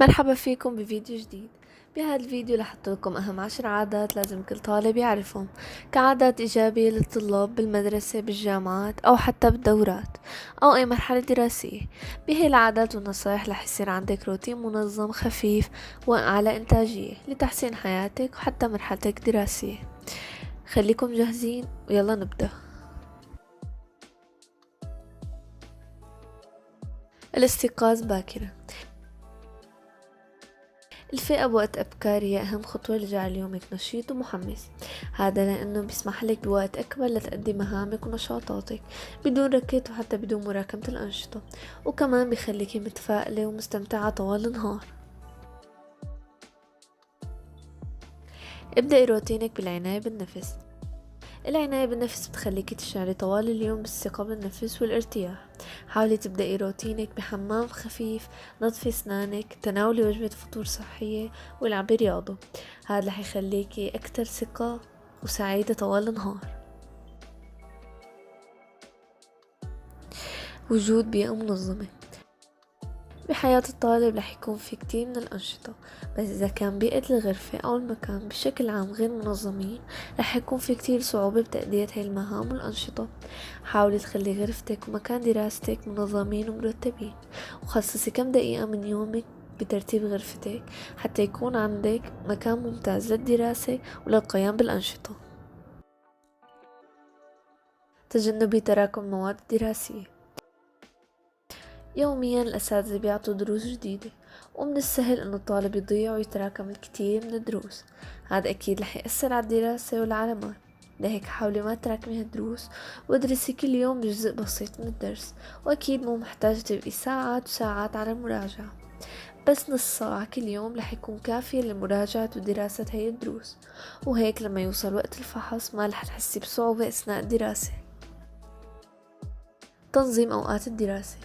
مرحبا فيكم بفيديو جديد. بهذا الفيديو رح لكم أهم 10 عادات لازم كل طالب يعرفهم كعادات إيجابية للطلاب بالمدرسة بالجامعات أو حتى بالدورات أو أي مرحلة دراسية. بهي العادات والنصائح رح يصير عندك روتين منظم خفيف وأعلى إنتاجية لتحسين حياتك وحتى مرحلتك الدراسية. خليكم جاهزين ويلا نبدأ. الاستيقاظ باكرا. الفئة بوقت أبكار هي أهم خطوة لجعل يومك نشيط ومحمس، هذا لأنه بيسمح لك بوقت أكبر لتأدي مهامك ونشاطاتك بدون ركض وحتى بدون مراكمة الأنشطة، وكمان بيخليكي متفائلة ومستمتعة طوال النهار. ابدأي روتينك بالعناية بالنفس. العناية بالنفس بتخليكي تشعري طوال اليوم بالثقة بالنفس والارتياح. حاولي تبدأي روتينك بحمام خفيف، نظفي اسنانك، تناولي وجبة فطور صحية، والعبي رياضة. هذا رح يخليكي أكثر ثقة وسعيدة طوال النهار. وجود بيئة منظمة. بحياة الطالب رح يكون في كتير من الأنشطة، بس إذا كان بيئة الغرفة أو المكان بشكل عام غير منظمين رح يكون في كتير صعوبة بتأدية هاي المهام والأنشطة. حاولي تخلي غرفتك ومكان دراستك منظمين ومرتبين، وخصصي كم دقيقة من يومك بترتيب غرفتك حتى يكون عندك مكان ممتاز للدراسة وللقيام بالأنشطة. تجنبي تراكم المواد الدراسية. يوميا الأساتذة بيعطوا دروس جديدة، ومن السهل أن الطالب يضيع ويتراكم الكثير من الدروس. هذا أكيد رح يأثر على الدراسة والعلامات، لهيك حاولي ما تراكمي هالدروس وادرسي كل يوم جزء بسيط من الدرس. وأكيد مو محتاجة تبقي ساعات وساعات على المراجعة، بس نص ساعة كل يوم رح يكون كافية لمراجعة ودراسة هاي الدروس، وهيك لما يوصل وقت الفحص ما رح تحسي بصعوبة أثناء الدراسة. تنظيم أوقات الدراسة.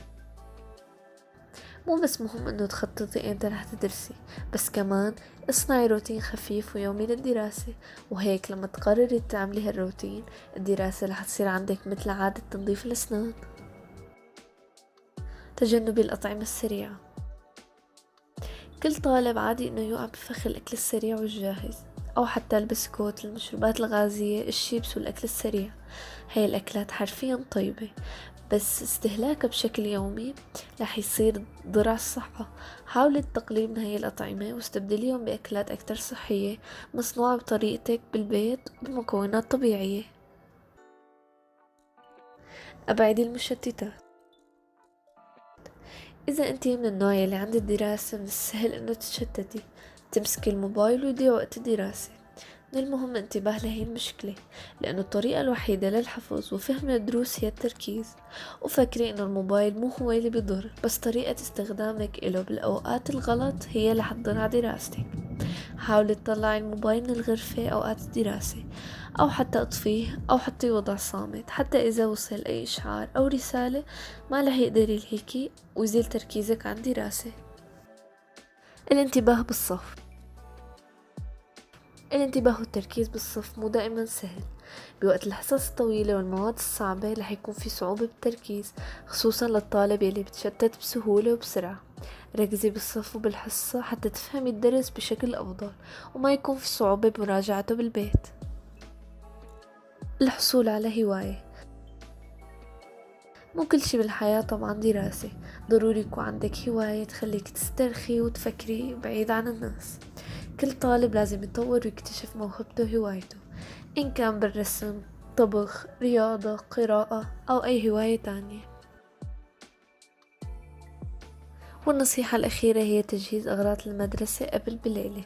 مو بس مهم انه تخططي امتى رح تدرسي، بس كمان اصنعي روتين خفيف ويومي للدراسة، وهيك لما تقرري تعملي هالروتين الدراسة رح تصير عندك مثل عادة تنظيف الأسنان. تجنبي الأطعمة السريعة. كل طالب عادي انه يوقع بفخ الأكل السريع والجاهز، أو حتى البسكوت، المشروبات الغازية، الشيبس والأكل السريع. هاي الأكلات حرفيا طيبة، بس استهلاكها بشكل يومي رح يصير ضر على الصحة. حاولي التقليل من هاي الأطعمة واستبدليهم بأكلات أكتر صحية مصنوعة بطريقتك بالبيت بمكونات طبيعية. أبعدي المشتتات. إذا أنتي من النوع يلي عند الدراسة من السهل إنه تتشتتي، تمسكي الموبايل ويضيع وقت الدراسة. من المهم الانتباه لهي المشكلة، لأنه الطريقة الوحيدة للحفظ وفهم الدروس هي التركيز. وفكري إنه الموبايل مو هو اللي بيضر، بس طريقة استخدامك إله بالأوقات الغلط هي اللي حتضر على دراستك. حاولي تطلعي الموبايل من الغرفة أوقات الدراسة، أو حتى اطفيه أو حطيه وضع صامت، حتى إذا وصل أي إشعار أو رسالة ما رح يقدر يلهيكي ويزيل تركيزك عن الدراسة. الانتباه بالصف. الانتباه والتركيز بالصف مو دائما سهل. بوقت الحصص الطويلة والمواد الصعبة رح يكون في صعوبة بالتركيز، خصوصا للطالب يلي بتشتت بسهولة وبسرعة. ركزي بالصف وبالحصة حتى تفهمي الدرس بشكل أفضل وما يكون في صعوبة بمراجعته بالبيت. الحصول على هواية. مو كل شي بالحياة طبعا دراسة، ضروري يكون عندك هواية تخليك تسترخي وتفكري بعيد عن الناس. كل طالب لازم يطور ويكتشف موهبته وهوايته، إن كان بالرسم، طبخ، رياضة، قراءة أو أي هواية تانية. والنصيحة الأخيرة هي تجهيز أغراض المدرسة قبل بليلة.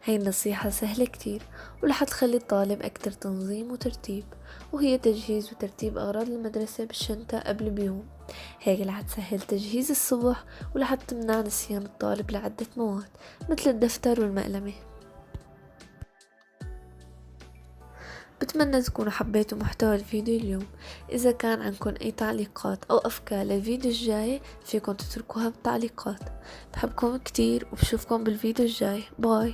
هاي النصيحة سهلة كتير ورح تخلي الطالب أكتر تنظيم وترتيب، وهي تجهيز وترتيب أغراض المدرسة بالشنطة قبل بيوم. هيك رح تسهل تجهيز الصبح ورح تمنع نسيان الطالب لعدة مواد مثل الدفتر والمقلمة. بتمنى تكونوا حبيتوا محتوى الفيديو اليوم. إذا كان عندكم أي تعليقات أو أفكار للفيديو الجاي فيكم تتركوها بالتعليقات. بحبكم كتير وبشوفكم بالفيديو الجاي. باي.